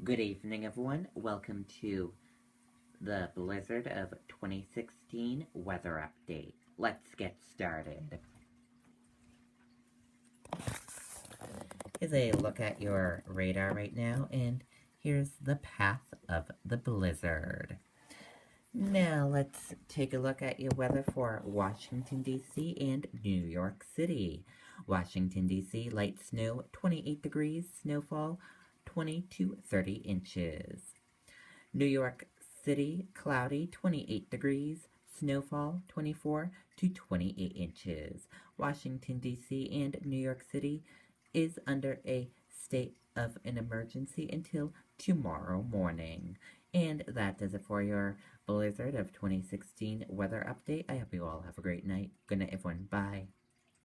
Good evening, everyone. Welcome to the Blizzard of 2016 weather update. Let's get started. Here's a look at your radar right now, and here's the path of the blizzard. Now let's take a look at your weather for Washington, D.C. and New York City. Washington, D.C., light snow, 28 degrees, snowfall, 20 to 30 inches. New York City, cloudy, 28 degrees, snowfall, 24 to 28 inches. Washington, D.C. and New York City is under a state of an emergency until tomorrow morning. And that does it for your Blizzard of 2016 weather update. I hope you all have a great night. Good night, everyone. Bye.